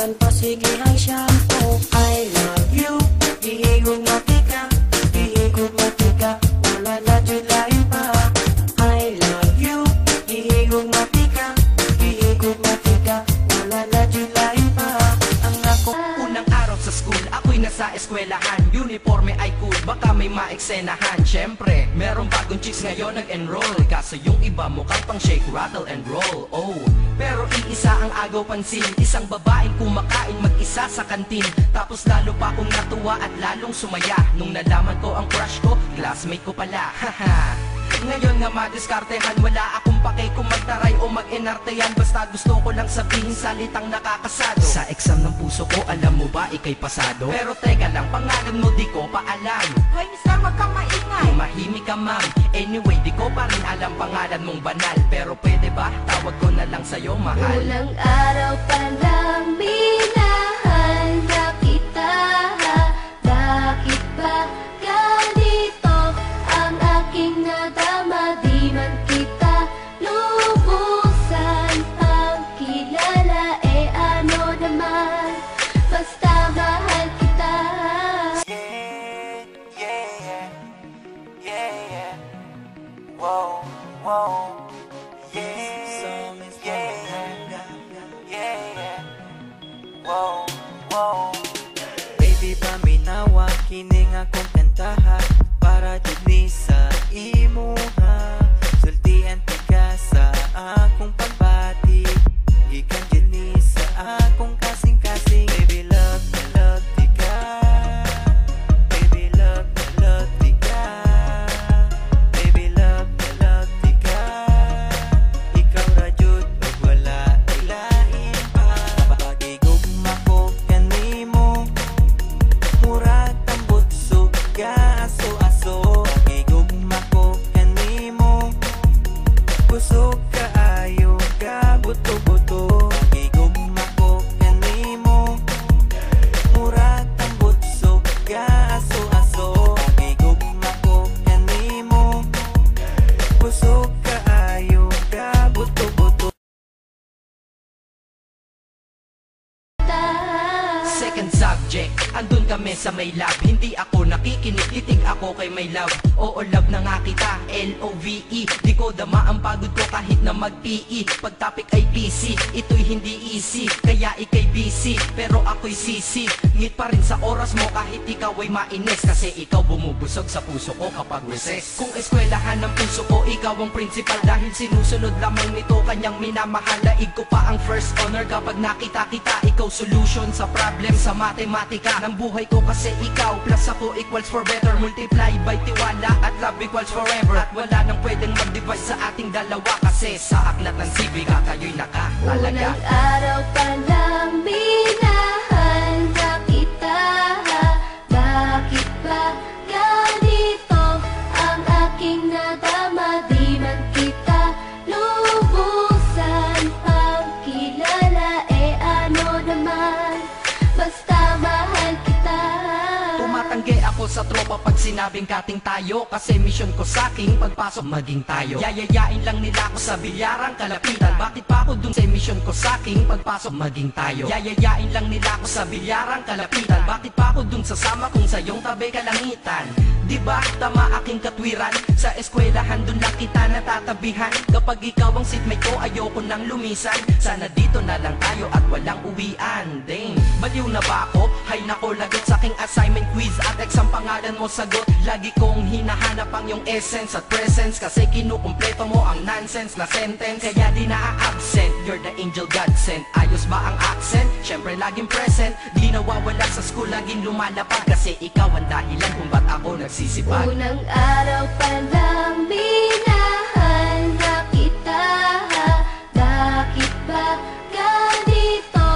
Bisan pa sige ang shampoo. I love you, gihigog matika, gihigog matika, wala na julain pa. I love you, gihigog matika, gihigog matika, wala na julain pa. Ang ako unang araw sa school, ako'y nasa eskwelahan. Uniforme ay cool, baka may maeksenahan. Syempre, merong bagong chicks ngayon nag-enroll, kaso yung iba mukhang pang shake, rattle and roll. Oh, pero iisa ang agaw pansin, isang babaeng kumakain mag-isa sa kantin. Tapos lalo pa akong natuwa at lalong sumaya nung nalaman ko ang crush ko, classmate ko pala. Haha. Ngayon nga madiskartehan, wala akong pake kung magtaray o mag-enartehan. Basta gusto ko lang sabihin salitang nakakasado. Sa exam ng puso ko, alam mo ba ikay pasado? Pero teka lang, pangalan mo di ko pa alam. Hoy mister, wag kang maingay. Tumahimik ka ma'am. Anyway, di ko pa rin alam pangalan mong banal. Pero pwede ba, tawag ko na lang sa'yo mahal. Unang araw pa lang minahal na kita. Bakit ba ganito ang aking nadama? Di man kita lubusan ang kilala, eh ano naman, basta mahal kita. wow, wow, wow, wow. Baby, paminawa, kining akong kantaha para jud sa imuha. Sultian tika sa akong pagbati, gikan jud ni sa akong kasing-kasing. Baby, love tika. Baby, love tika. Baby, love tika. Ikaw ra jud ug wala ilain pa. Pagigugma ko kanimo, murag tambot suga aso-aso. Pagigugma ko kanimo, kusog kaayo ka buto-buto. Pagigugma ko kanimo, murag tambot suga aso-aso. Pagigugma ko kanimo, kusog kaayo ka buto-buto. Second subject, andun kami sa may love. Hindi ako nakikinig, titig ako kay may love. Oo, love na nga kita, L-O-V-E. Di ko dama ang pagod ko kahit na mag-PE. Pag topic ay PC, ito'y hindi easy, kaya ikay busy, pero ako'y sisi. Ngit pa rin sa oras mo kahit ikaw ay mainis, kasi ikaw bumubusog sa puso ko kapag recess. Kung eskwelahan ng puso ko, ikaw ang principal. Dahil sinusunod lamang nito kanyang minamahal. Laig ko pa ang first honor kapag nakita kita. Ikaw solution sa problem sa matematika ng buhay ko, kasi ikaw plus ako equals for better. Multiply by tiwala at love equals forever. At wala nang pwedeng mag-divide sa ating dalawa, kasi sa aklat ng sibiga kayo'y nakatalaga. Unang araw pa lang minahal na kita. Bakit ba ganito ang aking nadama? Di man kita lubusan ang kilala, eh ano naman, basta mahal kita. Tumatanggi ako sa tropa pag sinabing kating tayo, kasi mission ko sa'king pagpasok maging tayo. Yayayain lang nila ako sa bilyarang kalapitan. Bakit pa ako dun sa mission ko sa'king pagpasok maging tayo? Yayayain lang nila ako sa bilyarang kalapitan. Bakit pa ako dun sasama kung sa iyong tabi kalangitan? Diba tama aking katwiran? Sa eskwelahan dun lang kita natatabihan. Kapag ikaw ang seatmate ko, ayoko nang lumisan. Sana dito na lang tayo at walang uwian. Dang, baliw na ba ako? Hay nako, lagot sa aking assignment, quiz at exam, pangalan mo sagot. Lagi kong hinahanap ang yung essence at presence, kasi kinukumpleto mo ang nonsense na sentence. Kaya di na-absent, you're the angel God sent. Ayos ba ang accent? Syempre laging present. Di nawawala sa school, laging lumalapag, kasi ikaw ang dahilan kung ba't ako nagsisipag. Unang araw pa lang minahal na kita. Bakit ba ganito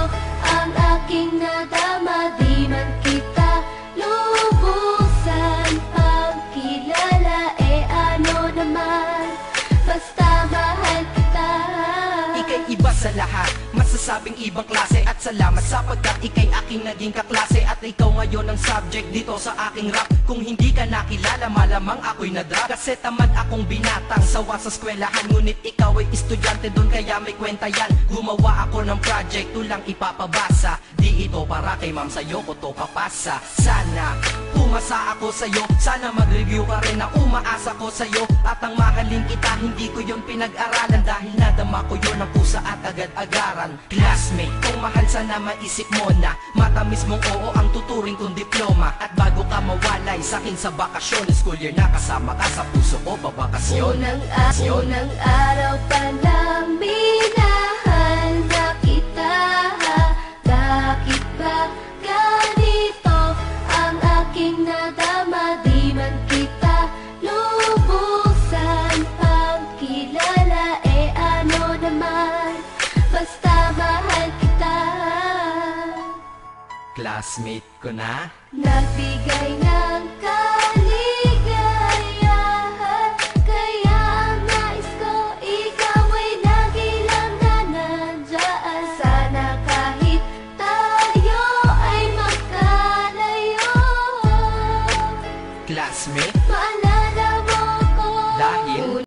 ang aking nadama? Di man kita lubusan ang kilala, eh ano naman, basta mahal kita. Ika'y iba sa lahat, masasabing ibang klase. At salamat sapagkat ikay aking naging kaklase. At ikaw ngayon ang subject dito sa aking rap. Kung hindi ka nakilala, malamang ako'y nadrag. Kasi tamad akong binatang sawa sa eskwelahan, ngunit ikaw ay estudyante dun, kaya may kwenta yan. Gumawa ako ng project, tulang ipapabasa. Di ito para kay ma'am, sa'yo ko to papasa. Sana pumasa ako sa'yo, sana mag-review ka rin na umaasa ko sa'yo. At ang mahalin kita, hindi ko yun pinag-aralan, dahil nadama ko yun ang pusa at agad-agaran. Classmate, kung mahal sana maisip mo na matamis mong oo ang tuturing kong diploma. At bago ka mawalay sa'kin sa bakasyon, school year na kasama ka sa puso ko babakasyon. Unang araw pa lang minahal na kita. Bakit ba ganito ang aking nadama? Di man kita lubusan pang kilala, eh ano naman, basta mahal kita. Classmate ko na, Nagbigay ng